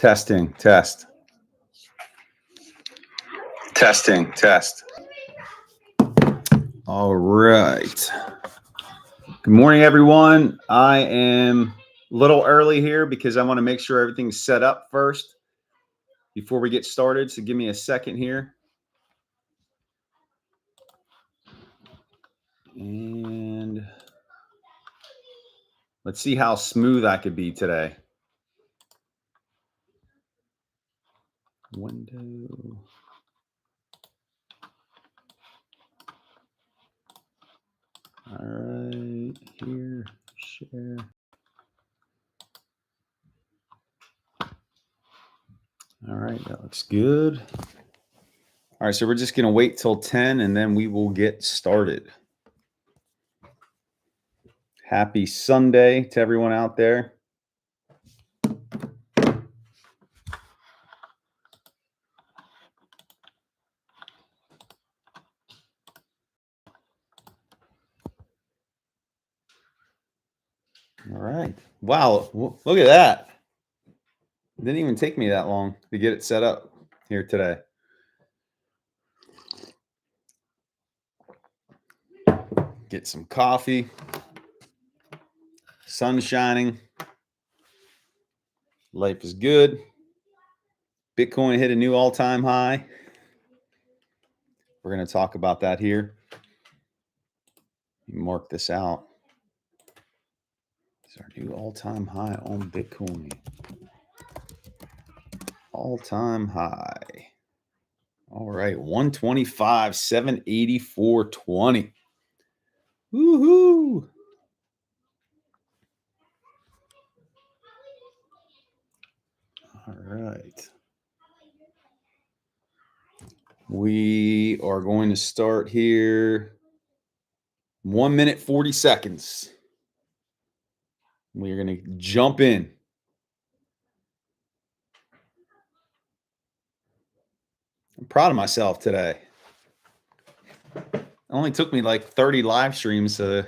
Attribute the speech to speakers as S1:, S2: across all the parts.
S1: Testing, test. Testing, test. All right. Good morning, everyone. I am a little early here because I want to make sure everything's set up first before we get started. So give me a second here. And let's see how smooth I could be today. Window. All right, here, share. All right, that looks good. All right, so we're just going to wait till 10 and then we will get started. Happy Sunday to everyone out there. All right. Wow, look at that. It didn't even take me that long to get it set up here today. Get some coffee. Sun shining. Life is good. Bitcoin hit a new all-time high. We're going to talk about that here. Mark this out. It's our new all-time high on Bitcoin. All-time high. All right, 125, 784.20. Woohoo! All right. We are going to start here. 1 minute, 40 seconds. We're going to jump in. I'm proud of myself today. It only took me like 30 live streams to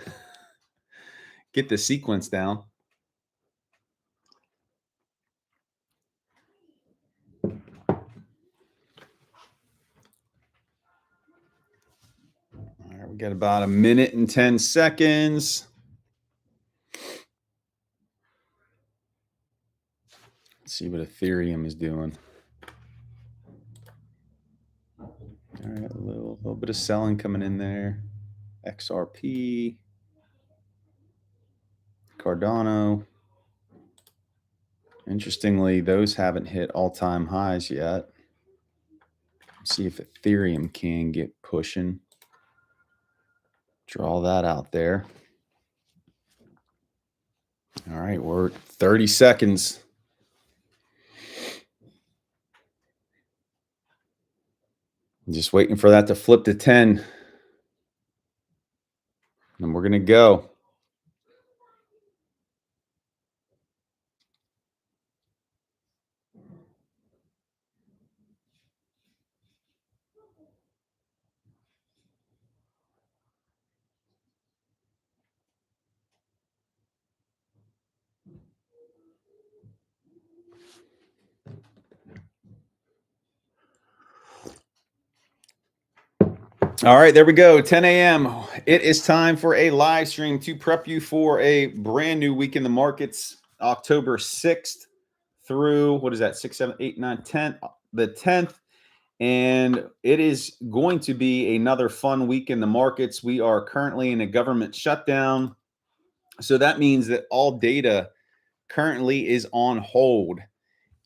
S1: get the sequence down. All right, we got about 1 minute and 10 seconds. Let's see what Ethereum is doing. All right, a little bit of selling coming in there. XRP, Cardano. Interestingly, those haven't hit all-time highs yet. Let's see if Ethereum can get pushing. Draw that out there. All right, we're 30 seconds. Just waiting for that to flip to 10. And we're going to go. All right, there we go. 10 a.m. It is time for a live stream to prep you for a brand new week in the markets, October 6th through, what is that, 6, 7, 8, 9, 10, the 10th. And it is going to be another fun week in the markets. We are currently in a government shutdown. So that means that all data currently is on hold.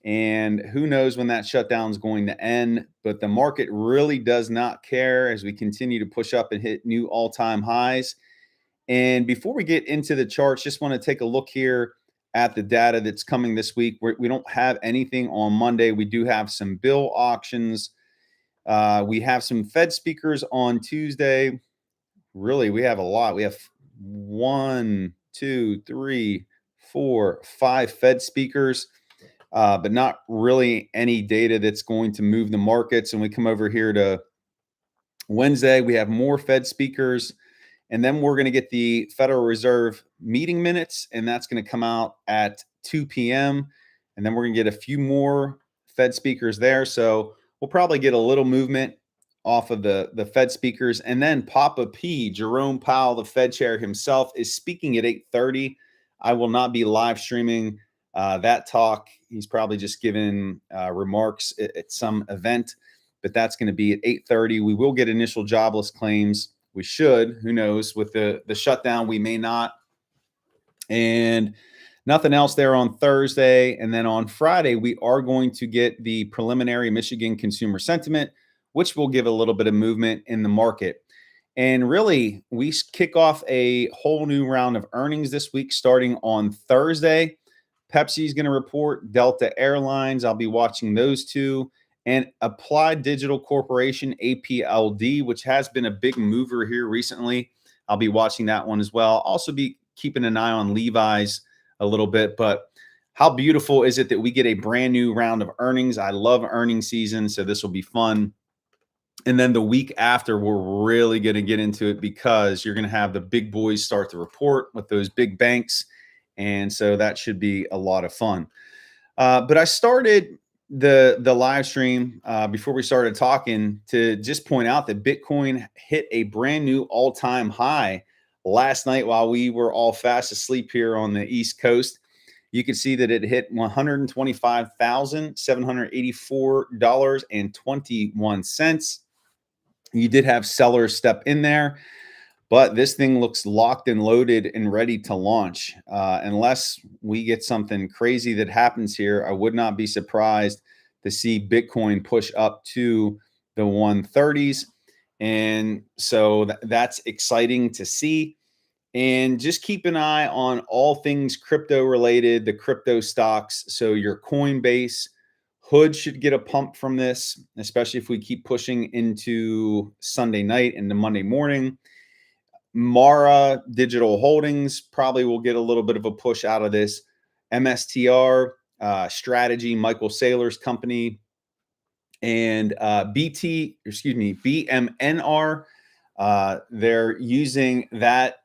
S1: And who knows when that shutdown is going to end, but the market really does not care as we continue to push up and hit new all-time highs. And before we get into the charts, just want to take a look here at the data that's coming this week. We don't have anything on Monday. We do have some bill auctions. We have some Fed speakers on Tuesday. Really, we have a lot. We have 1, 2, 3, 4, 5 Fed speakers. But not really any data that's going to move the markets. And we come over here to Wednesday, we have more Fed speakers, and then we're going to get the Federal Reserve meeting minutes, and that's going to come out at 2 p.m. and then we're going to get a few more Fed speakers there. So we'll probably get a little movement off of the Fed speakers. And then Papa P, Jerome Powell, the Fed chair himself, is speaking at 8:30. I will not be live streaming that talk. He's probably just given remarks at some event, but that's going to be at 8:30. We will get initial jobless claims. We should. Who knows? With the shutdown, we may not. And nothing else there on Thursday. And then on Friday, we are going to get the preliminary Michigan consumer sentiment, which will give a little bit of movement in the market. And really, we kick off a whole new round of earnings this week, starting on Thursday. Pepsi is going to report, Delta Airlines, I'll be watching those two, and Applied Digital Corporation, APLD, which has been a big mover here recently. I'll be watching that one as well. Also be keeping an eye on Levi's a little bit, but how beautiful is it that we get a brand new round of earnings? I love earnings season, so this will be fun. And then the week after, we're really going to get into it because you're going to have the big boys start to report with those big banks. And so that should be a lot of fun. But I started the live stream before we started talking to just point out that Bitcoin hit a brand new all-time high last night while we were all fast asleep here on the East Coast. You can see that it hit $125,784.21. You did have sellers step in there, but this thing looks locked and loaded and ready to launch. Unless we get something crazy that happens here, I would not be surprised to see Bitcoin push up to the 130s. And so that's exciting to see. And just keep an eye on all things crypto related, the crypto stocks. So your Coinbase, Hood should get a pump from this, especially if we keep pushing into Sunday night into Monday morning. Mara Digital Holdings probably will get a little bit of a push out of this. MSTR, Strategy, Michael Saylor's company, and BMNR. They're using that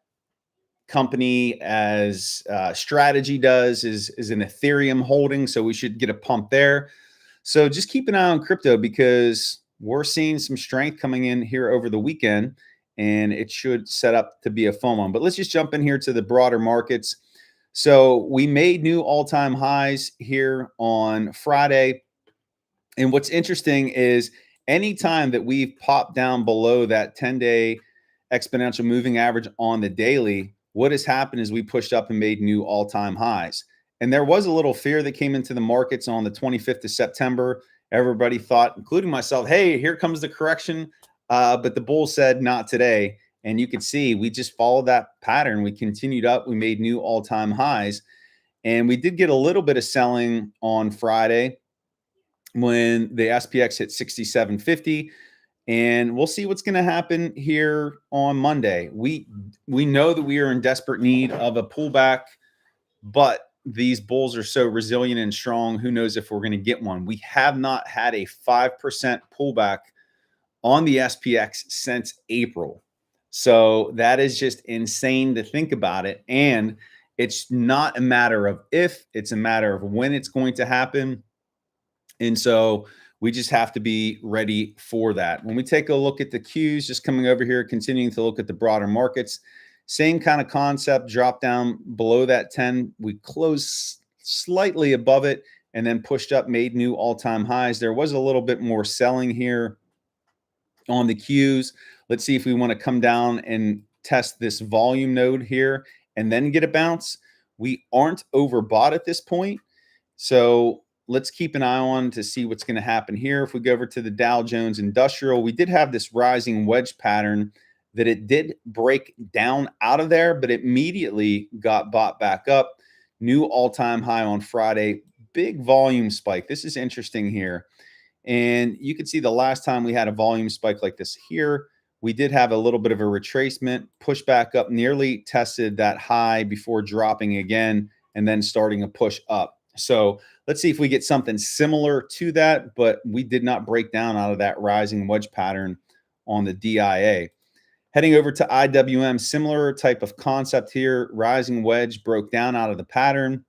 S1: company as Strategy does is an Ethereum holding, so we should get a pump there. So just keep an eye on crypto because we're seeing some strength coming in here over the weekend, and it should set up to be a fun one. But let's just jump in here to the broader markets. So we made new all-time highs here on Friday. And what's interesting is anytime that we've popped down below that 10-day exponential moving average on the daily, what has happened is we pushed up and made new all-time highs. And there was a little fear that came into the markets on the 25th of September. Everybody thought, including myself, hey, here comes the correction. But the bull said not today. And you could see we just followed that pattern. We continued up. We made new all-time highs. And we did get a little bit of selling on Friday when the SPX hit 67.50. And we'll see what's going to happen here on Monday. We know that we are in desperate need of a pullback, but these bulls are so resilient and strong. Who knows if we're going to get one? We have not had a 5% pullback on the SPX since April. So that is just insane to think about it. And it's not a matter of if, it's a matter of when it's going to happen. And so we just have to be ready for that. When we take a look at the Qs, just coming over here, continuing to look at the broader markets, same kind of concept, drop down below that 10. We closed slightly above it and then pushed up, made new all-time highs. There was a little bit more selling here on the Qs. Let's see if we want to come down and test this volume node here and then get a bounce. We aren't overbought at this point. So let's keep an eye on to see what's going to happen here. If we go over to the Dow Jones Industrial, we did have this rising wedge pattern that it did break down out of there, but it immediately got bought back up. New all-time high on Friday. Big volume spike. This is interesting here. And you can see the last time we had a volume spike like this here, we did have a little bit of a retracement, push back up, nearly tested that high before dropping again and then starting a push up. So let's see if we get something similar to that, but we did not break down out of that rising wedge pattern on the DIA. Heading over to IWM, similar type of concept here. Rising wedge broke down out of the pattern,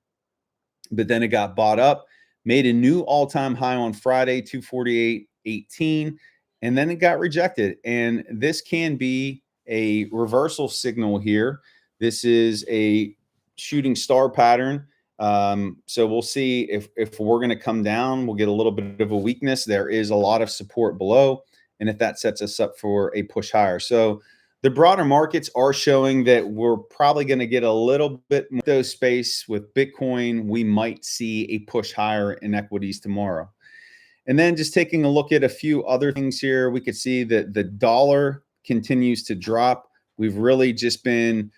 S1: but then it got bought up. made a new all-time high on Friday, 248.18, and then it got rejected. And this can be a reversal signal here. This is a shooting star pattern. So we'll see if we're going to come down, we'll get a little bit of a weakness. There is a lot of support below, and if that sets us up for a push higher. So the broader markets are showing that we're probably going to get a little bit more space with Bitcoin. We might see a push higher in equities tomorrow. And then just taking a look at a few other things here, we could see that the dollar continues to drop. We've really just been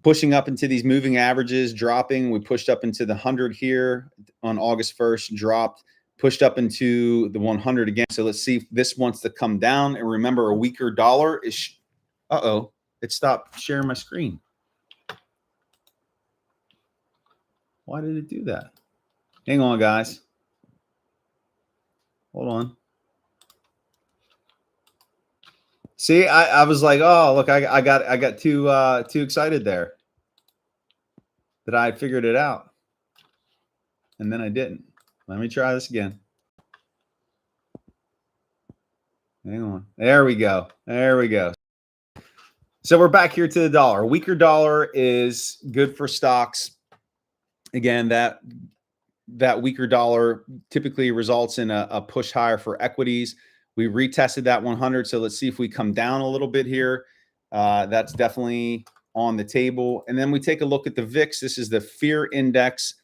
S1: pushing up into these moving averages, dropping. We pushed up into the 100 here on August 1st, dropped, pushed up into the 100 again. So let's see if this wants to come down. And remember, a weaker dollar is... Uh-oh, it stopped sharing my screen. Why did it do that? Hang on, guys. Hold on. See, I was like, oh, look, I got too excited there that I figured it out. And then I didn't. Let me try this again. Hang on. There we go. There we go. So we're back here to the dollar. A weaker dollar is good for stocks. Again, that weaker dollar typically results in a push higher for equities. We retested that 100. So let's see if we come down a little bit here. That's definitely on the table. And then we take a look at the VIX. This is the fear index.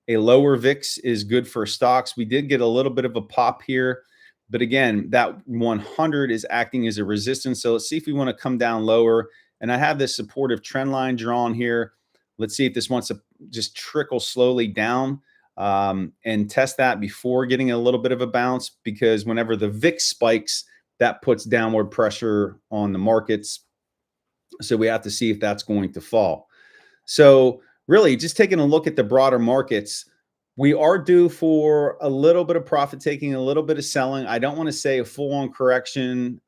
S1: A lower VIX is good for stocks. We did get a little bit of a pop here, but again, that 100 is acting as a resistance. So let's see if we want to come down lower. And I have this supportive trend line drawn here. Let's see if this wants to just trickle slowly down and test that before getting a little bit of a bounce, because whenever the VIX spikes, that puts downward pressure on the markets. So we have to see if that's going to fall. So really just taking a look at the broader markets, we are due for a little bit of profit taking, a little bit of selling. I don't want to say a full-on correction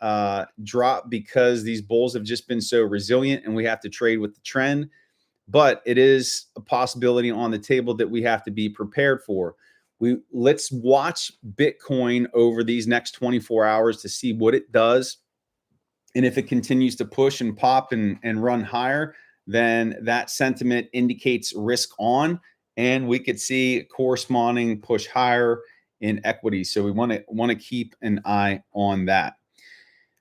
S1: drop, because these bulls have just been so resilient and we have to trade with the trend. But it is a possibility on the table that we have to be prepared for. Let's watch Bitcoin over these next 24 hours to see what it does. And if it continues to push and pop and run higher, then that sentiment indicates risk on, and we could see corresponding push higher in equity. So we want to keep an eye on that.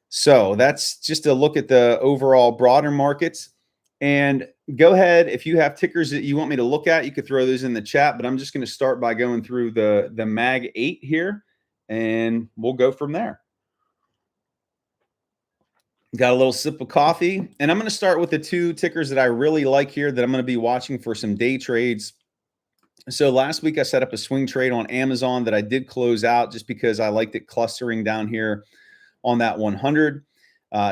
S1: So that's just a look at the overall broader markets. And go ahead, if you have tickers that you want me to look at, you could throw those in the chat, but I'm just going to start by going through the MAG 8 here, and we'll go from there. Got a little sip of coffee, and I'm going to start with the two tickers that I really like here that I'm going to be watching for some day trades. So last week I set up a swing trade on Amazon that I did close out just because I liked it clustering down here on that 100.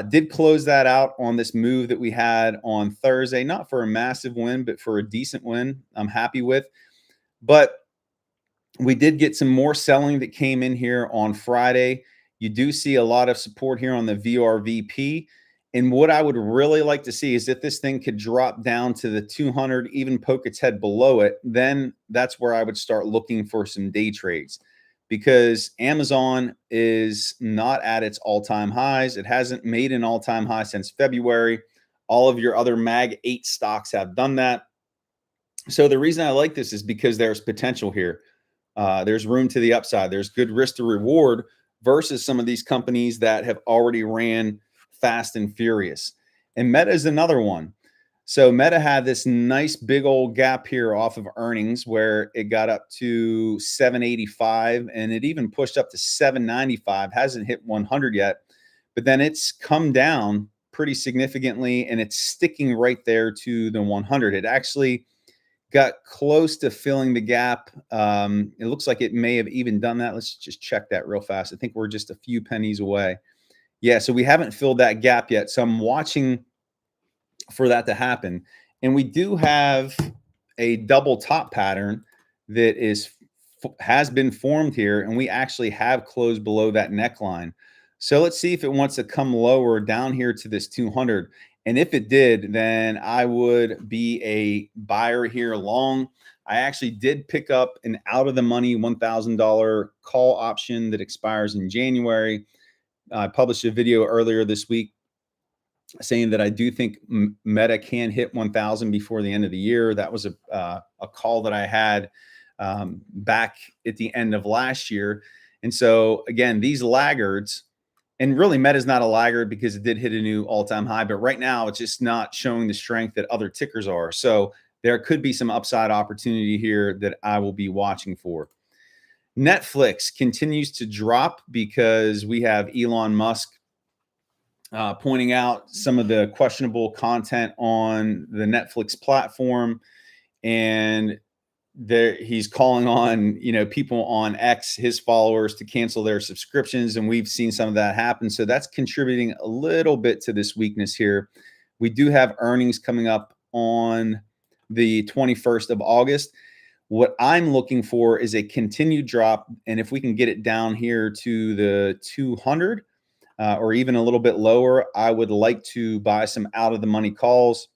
S1: Did close that out on this move that we had on Thursday, not for a massive win, but for a decent win I'm happy with. But we did get some more selling that came in here on Friday. You do see a lot of support here on the VRVP. And what I would really like to see is if this thing could drop down to the 200, even poke its head below it, then that's where I would start looking for some day trades, because Amazon is not at its all-time highs. It hasn't made an all-time high since February. All of your other MAG 8 stocks have done that. So the reason I like this is because there's potential here. There's room to the upside. There's good risk to reward versus some of these companies that have already ran fast and furious. And Meta is another one. So Meta had this nice big old gap here off of earnings where it got up to 785 and it even pushed up to 795. Hasn't hit 100 yet, but then it's come down pretty significantly and it's sticking right there to the 100. It actually got close to filling the gap. It looks like it may have even done that. Let's just check that real fast. I think we're just a few pennies away. Yeah, so we haven't filled that gap yet. So I'm watching for that to happen. And we do have a double top pattern that has been formed here, and we actually have closed below that neckline. So let's see if it wants to come lower down here to this 200. And if it did, then I would be a buyer here long. I actually did pick up an out of the money $1,000 call option that expires in January. I published a video earlier this week saying that I do think Meta can hit 1,000 before the end of the year. That was a call that I had back at the end of last year. And so again, these laggards, and really Meta's not a laggard because it did hit a new all-time high, but right now it's just not showing the strength that other tickers are. So there could be some upside opportunity here that I will be watching for. Netflix continues to drop because we have Elon Musk pointing out some of the questionable content on the Netflix platform, and he's calling on people on X, his followers, to cancel their subscriptions, and we've seen some of that happen. So that's contributing a little bit to this weakness here. We do have earnings coming up on the 21st of August. What I'm looking for is a continued drop, and if we can get it down here to the 200 or even a little bit lower, I would like to buy some out of the money calls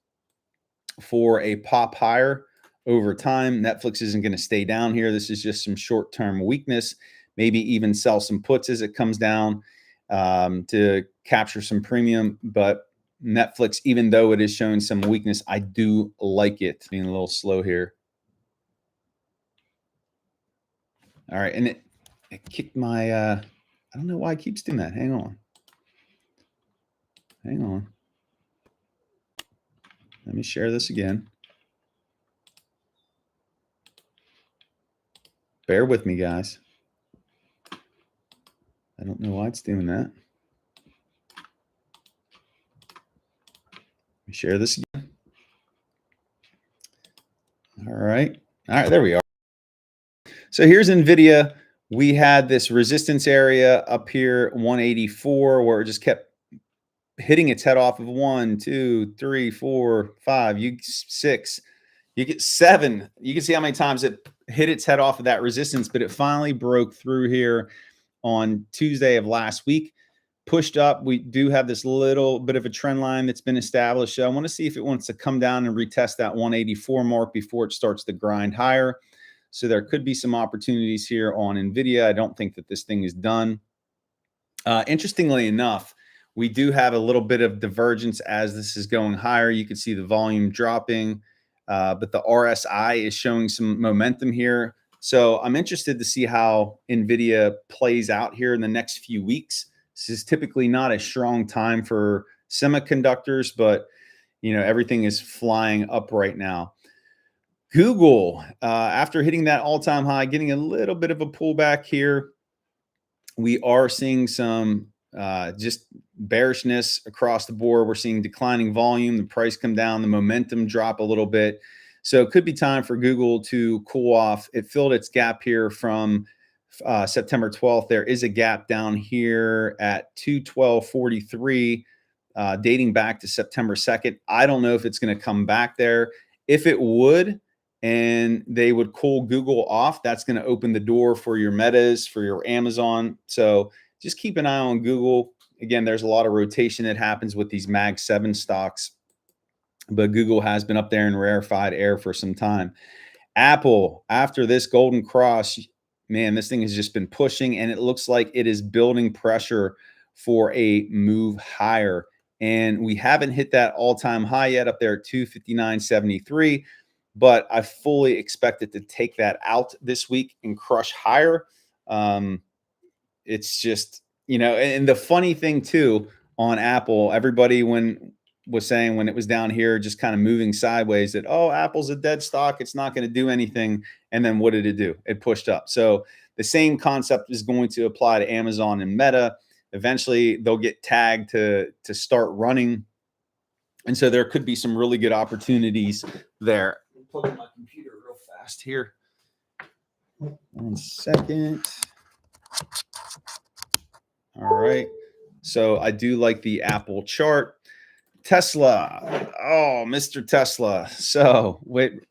S1: for a pop higher over time. Netflix isn't going to stay down here. This is just some short-term weakness. Maybe even sell some puts as it comes down to capture some premium. But Netflix, even though it is showing some weakness, I do like it. Being a little slow here. All right, and it kicked my I don't know why it keeps doing that. Hang on. Let me share this again. Bear with me, guys. I don't know why it's doing that. Let me share this again. All right, there we are. So here's NVIDIA. We had this resistance area up here, 184, where it just kept hitting its head off of 1, 2, 3, 4, 5, 6. You get 7. You can see how many times it hit its head off of that resistance, but it finally broke through here on Tuesday of last week, pushed up. We do have this little bit of a trend line that's been established. So I want to see if it wants to come down and retest that 184 mark before it starts to grind higher. So there could be some opportunities here on NVIDIA. I don't think that this thing is done. Interestingly enough, we do have a little bit of divergence as this is going higher. You can see the volume dropping, but the RSI is showing some momentum here. So I'm interested to see how NVIDIA plays out here in the next few weeks. This is typically not a strong time for semiconductors, but everything is flying up right now. Google, after hitting that all-time high, getting a little bit of a pullback here. We are seeing some just bearishness across the board. We're seeing declining volume, the price come down, the momentum drop a little bit. So it could be time for Google to cool off. It filled its gap here from September 12th. There is a gap down here at 212.43 dating back to September 2nd. I don't know if it's going to come back there. If it would, and they would cool Google off, that's going to open the door for your Metas, for your Amazon. So just keep an eye on Google. Again, there's a lot of rotation that happens with these Mag 7 stocks, but Google has been up there in rarefied air for some time. Apple, after this golden cross, man, this thing has just been pushing, and it looks like it is building pressure for a move higher. And we haven't hit that all-time high yet up there at 259.73, but I fully expect it to take that out this week and crush higher. It's just, and the funny thing too on Apple, everybody was saying when it was down here, just kind of moving sideways, that, oh, Apple's a dead stock, it's not going to do anything. And then what did it do? It pushed up. So the same concept is going to apply to Amazon and Meta. Eventually they'll get tagged to start running. And so there could be some really good opportunities there. Plug in my computer real fast here. 1 second. All right. So I do like the Apple chart. Tesla. Oh, Mr. Tesla. So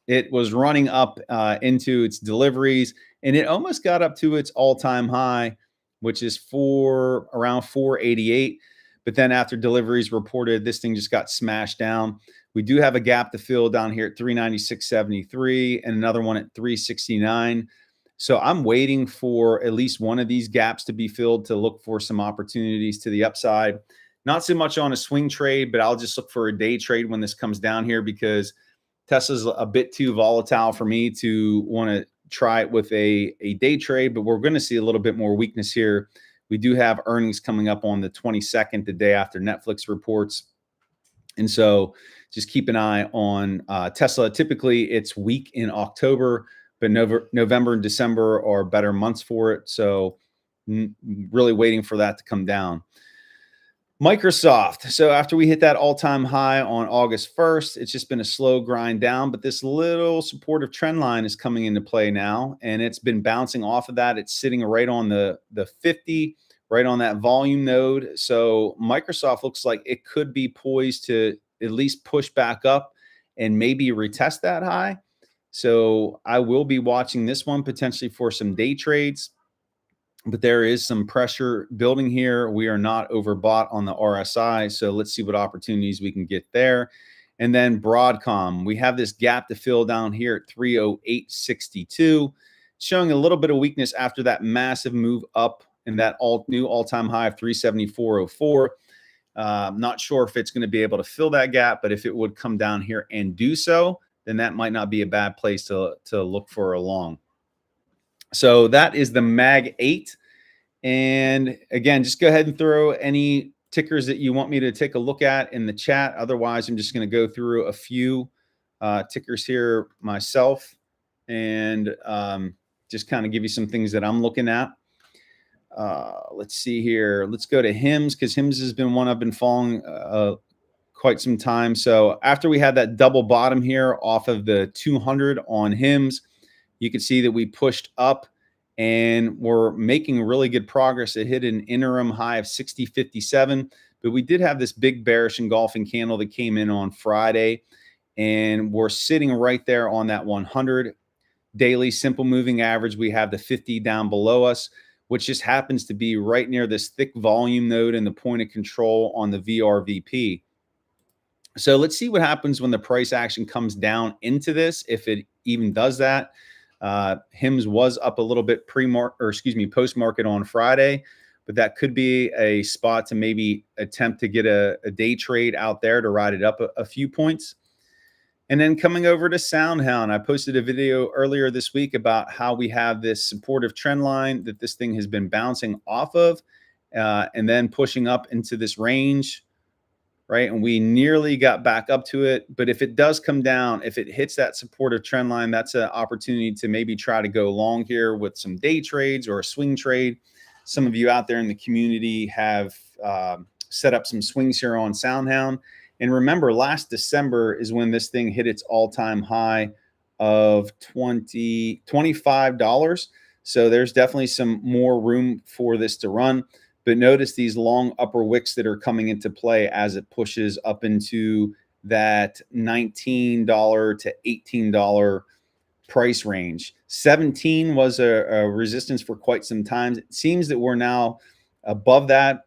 S1: it was running up into its deliveries, and it almost got up to its all-time high, which is around 488. But then after deliveries reported, this thing just got smashed down. We do have a gap to fill down here at 396.73 and another one at 369. So I'm waiting for at least one of these gaps to be filled to look for some opportunities to the upside. Not so much on a swing trade, but I'll just look for a day trade when this comes down here, because Tesla's a bit too volatile for me to want to try it with a day trade. But we're going to see a little bit more weakness here. We do have earnings coming up on the 22nd, the day after Netflix reports. And so just keep an eye on Tesla. Typically, it's weak in October, but November and December are better months for it. So really waiting for that to come down. Microsoft. So after we hit that all-time high on August 1st, it's just been a slow grind down, but this little supportive trend line is coming into play now, and it's been bouncing off of that. It's sitting right on the 50, right on that volume node. So Microsoft looks like it could be poised to at least push back up and maybe retest that high. So I will be watching this one potentially for some day trades. But there is some pressure building here. We are not overbought on the RSI. So let's see what opportunities we can get there. And then Broadcom, we have this gap to fill down here at 308.62, showing a little bit of weakness after that massive move up and that new all-time high of 374.04. Not sure if it's going to be able to fill that gap, but if it would come down here and do so, then that might not be a bad place to look for a long. So that is the MAG 8. And again, just go ahead and throw any tickers that you want me to take a look at in the chat. Otherwise, I'm just going to go through a few tickers here myself and just kind of give you some things that I'm looking at. Let's see here. Let's go to HIMS, because HIMS has been one I've been following quite some time. So after we had that double bottom here off of the 200 on HIMS, you can see that we pushed up and we're making really good progress. It hit an interim high of 60.57, but we did have this big bearish engulfing candle that came in on Friday, and we're sitting right there on that 100 daily simple moving average. We have the 50 down below us, which just happens to be right near this thick volume node and the point of control on the VRVP. So let's see what happens when the price action comes down into this, if it even does that. HIMS was up a little bit post-market on Friday, but that could be a spot to maybe attempt to get a day trade out there to ride it up a few points. And then coming over to SoundHound, I posted a video earlier this week about how we have this supportive trend line that this thing has been bouncing off of and then pushing up into this range, right? And we nearly got back up to it. But if it does come down, if it hits that supportive trend line, that's an opportunity to maybe try to go long here with some day trades or a swing trade. Some of you out there in the community have set up some swings here on SoundHound. And remember, last December is when this thing hit its all-time high of $25. So there's definitely some more room for this to run. But notice these long upper wicks that are coming into play as it pushes up into that $19 to $18 price range. 17 was a resistance for quite some time. It seems that we're now above that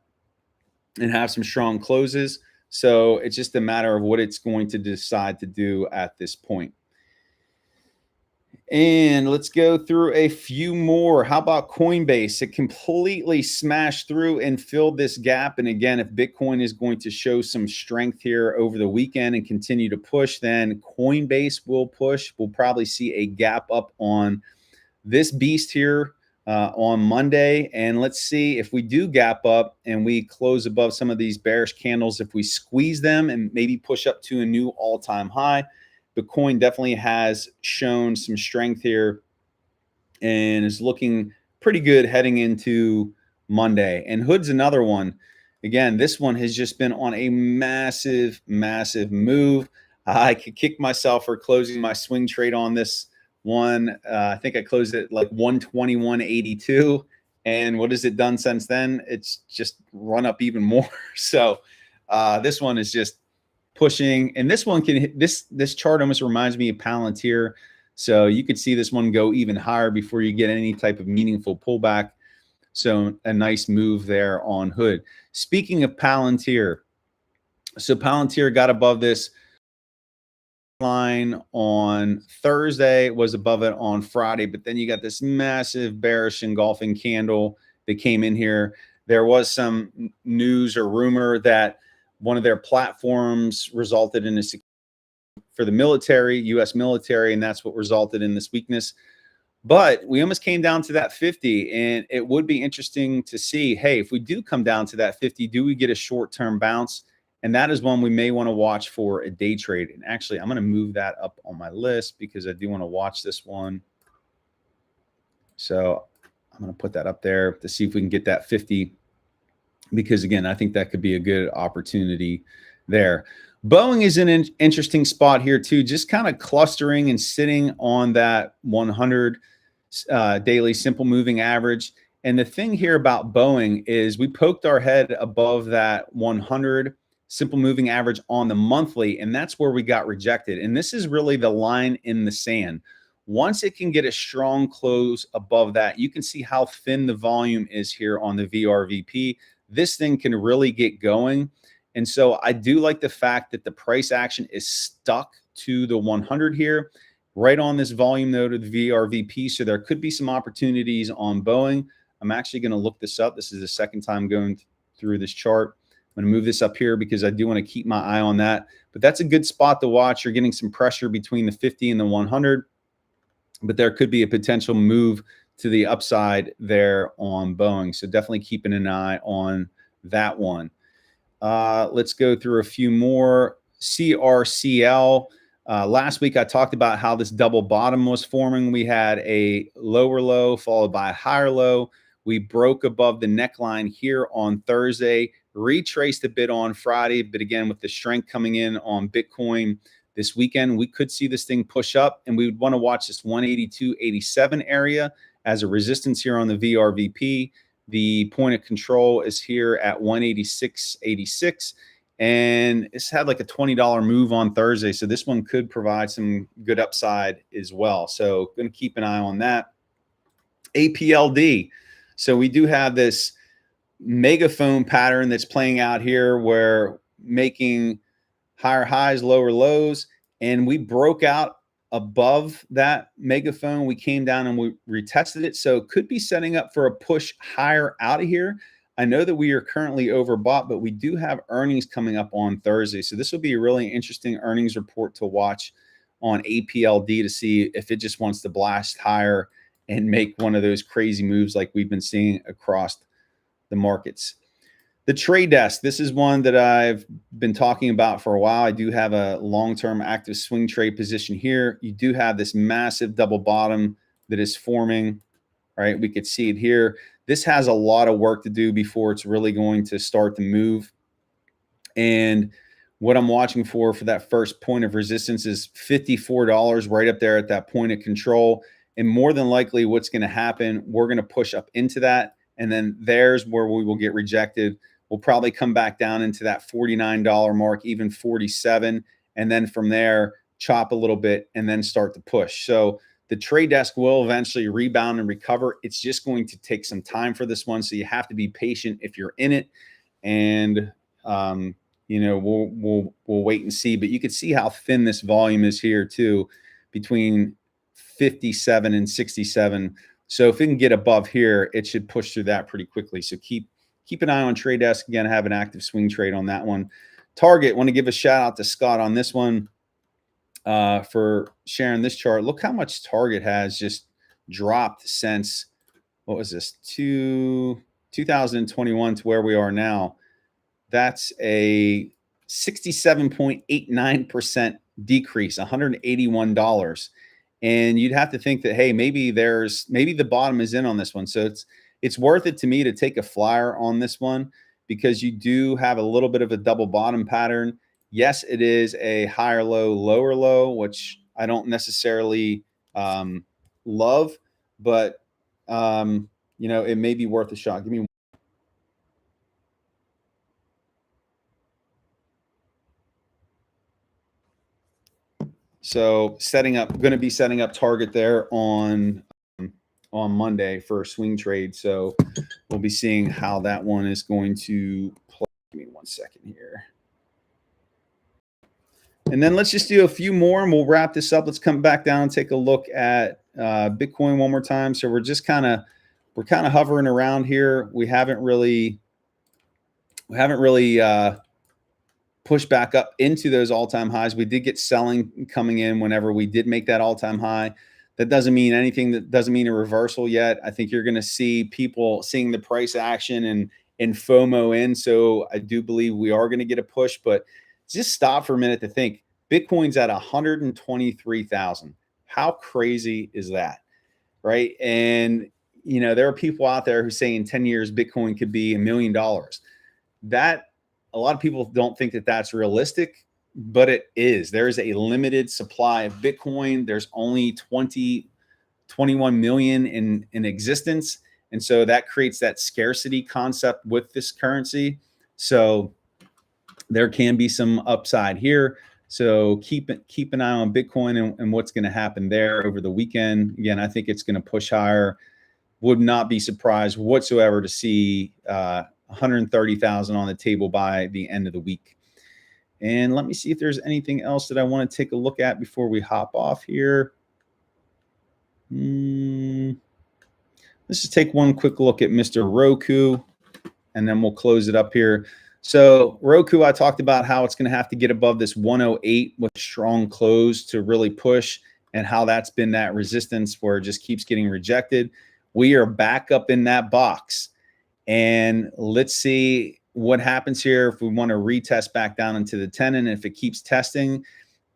S1: and have some strong closes. So it's just a matter of what it's going to decide to do at this point. And let's go through a few more. How about Coinbase? It completely smashed through and filled this gap. And again, if Bitcoin is going to show some strength here over the weekend and continue to push, then Coinbase will push. We'll probably see a gap up on this beast here on Monday. And let's see if we do gap up and we close above some of these bearish candles, if we squeeze them and maybe push up to a new all-time high. Bitcoin definitely has shown some strength here and is looking pretty good heading into Monday. And Hood's another one. Again, this one has just been on a massive, massive move. I could kick myself for closing my swing trade on this one. I think I closed it like 121.82. And what has it done since then? It's just run up even more. So this one is just pushing, and this one can hit this chart almost reminds me of Palantir. So you could see this one go even higher before you get any type of meaningful pullback. So a nice move there on Hood. Speaking of Palantir, so Palantir got above this line on Thursday, was above it on Friday, but then you got this massive bearish engulfing candle that came in here. There was some news or rumor that one of their platforms resulted in a for the military, U.S. military, and that's what resulted in this weakness. But we almost came down to that 50, and it would be interesting to see, hey, if we do come down to that 50, do we get a short-term bounce? And that is one we may want to watch for a day trade. And actually, I'm going to move that up on my list because I do want to watch this one. So I'm going to put that up there to see if we can get that 50, because again, I think that could be a good opportunity there. Boeing is in an interesting spot here too, just kind of clustering and sitting on that 100 daily simple moving average. And the thing here about Boeing is we poked our head above that 100 simple moving average on the monthly, and that's where we got rejected. And this is really the line in the sand. Once it can get a strong close above that, you can see how thin the volume is here on the VRVP. This thing can really get going. And so I do like the fact that the price action is stuck to the 100 here, right on this volume node of the VRVP. So there could be some opportunities on Boeing. I'm actually going to look this up. This is the second time going through this chart. I'm going to move this up here because I do want to keep my eye on that. But that's a good spot to watch. You're getting some pressure between the 50 and the 100. But there could be a potential move to the upside there on Boeing. So definitely keeping an eye on that one. Let's go through a few more. CRCL. Last week, I talked about how this double bottom was forming. We had a lower low followed by a higher low. We broke above the neckline here on Thursday, retraced a bit on Friday, but again, with the strength coming in on Bitcoin this weekend, we could see this thing push up, and we would want to watch this 182.87 area as a resistance here on the VRVP. The point of control is here at 186.86, and it's had like a $20 move on Thursday, so this one could provide some good upside as well. So going to keep an eye on that. APLD. So we do have this megaphone pattern that's playing out here where making higher highs, lower lows, and we broke out above that megaphone. We came down and we retested it. So it could be setting up for a push higher out of here. I know that we are currently overbought, but we do have earnings coming up on Thursday. So this will be a really interesting earnings report to watch on APLD to see if it just wants to blast higher and make one of those crazy moves like we've been seeing across the markets. The trade desk, this is one that I've been talking about for a while. I do have a long-term active swing trade position here. You do have this massive double bottom that is forming, right? We could see it here. This has a lot of work to do before it's really going to start to move. And what I'm watching for that first point of resistance is $54 right up there at that point of control. And more than likely what's going to happen, we're going to push up into that. And then there's where we will get rejected. We'll probably come back down into that $49 mark, even 47. And then from there, chop a little bit and then start to push. So the trade desk will eventually rebound and recover. It's just going to take some time for this one. So you have to be patient if you're in it. And, you know, we'll wait and see. But you can see how thin this volume is here too, between 57 and 67. So if it can get above here, it should push through that pretty quickly. So keep an eye on trade desk. Again, have an active swing trade on that one. Target, want to give a shout out to Scott on this one for sharing this chart. Look how much Target has just dropped since, what was this, 2021 to where we are now. That's a 67.89% decrease, $181. And you'd have to think that, hey, maybe the bottom is in on this one. So it's worth it to me to take a flyer on this one because you do have a little bit of a double bottom pattern. Yes, it is a higher low, lower low, which I don't necessarily love, but you know, it may be worth a shot. Give me So going to be setting up target there on on Monday for a swing trade. So we'll be seeing how that one is going to play. Give me 1 second here. And then let's just do a few more and we'll wrap this up. Let's come back down and take a look at Bitcoin one more time. So we're just kind of hovering around here. We haven't really pushed back up into those all-time highs. We did get selling coming in whenever we did make that all-time high. That doesn't mean anything. That doesn't mean a reversal yet. I think you're going to see people seeing the price action and FOMO in. So I do believe we are going to get a push, but just stop for a minute to think. Bitcoin's at 123,000. How crazy is that? Right. And, you know, there are people out there who say in 10 years, Bitcoin could be $1 million. That a lot of people don't think that that's realistic, but it is. There is a limited supply of Bitcoin. There's only 21 million in existence. And so that creates that scarcity concept with this currency. So there can be some upside here. So keep an eye on Bitcoin and what's going to happen there over the weekend. Again, I think it's going to push higher. Would not be surprised whatsoever to see 130,000 on the table by the end of the week. And let me see if there's anything else that I want to take a look at before we hop off here. Let's just take one quick look at Mr. Roku, and then we'll close it up here. So Roku, I talked about how it's going to have to get above this 108 with strong close to really push, and how that's been that resistance where it just keeps getting rejected. We are back up in that box, and let's see what happens here if we want to retest back down into the 10, and if it keeps testing.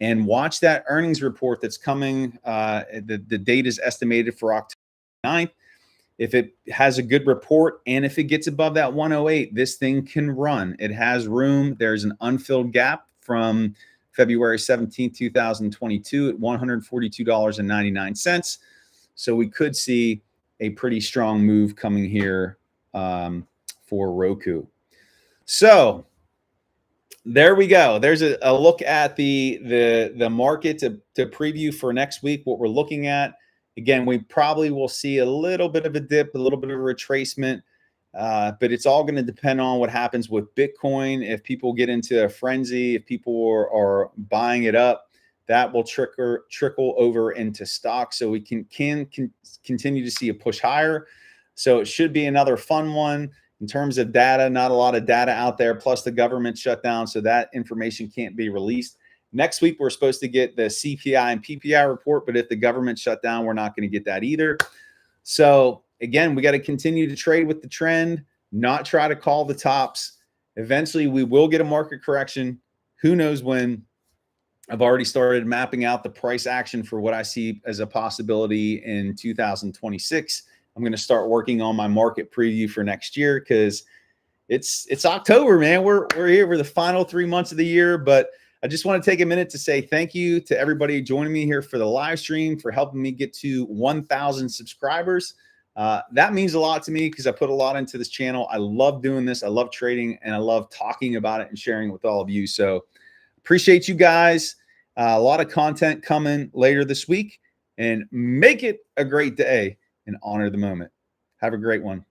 S1: And watch that earnings report that's coming. The date is estimated for October 9th. If it has a good report and if it gets above that 108, this thing can run. It has room. There's an unfilled gap from February 17th, 2022 at $142.99. So we could see a pretty strong move coming here for Roku. So there we go. There's a look at the market to preview for next week, what we're looking at. Again, we probably will see a little bit of a dip, a little bit of a retracement, but it's all going to depend on what happens with Bitcoin. If people get into a frenzy, if people are buying it up, that will trickle over into stocks. So we can continue to see a push higher. So it should be another fun one. In terms of data, not a lot of data out there, plus the government shut down, so that information can't be released. Next week, we're supposed to get the CPI and PPI report, but if the government shut down, we're not going to get that either. So again, we got to continue to trade with the trend, not try to call the tops. Eventually, we will get a market correction. Who knows when? I've already started mapping out the price action for what I see as a possibility in 2026. I'm going to start working on my market preview for next year because it's October, man. We're here for the final 3 months of the year, but I just want to take a minute to say thank you to everybody joining me here for the live stream, for helping me get to 1,000 subscribers. That means a lot to me because I put a lot into this channel. I love doing this. I love trading, and I love talking about it and sharing it with all of you. So appreciate you guys. A lot of content coming later this week, and make it a great day and honor the moment. Have a great one.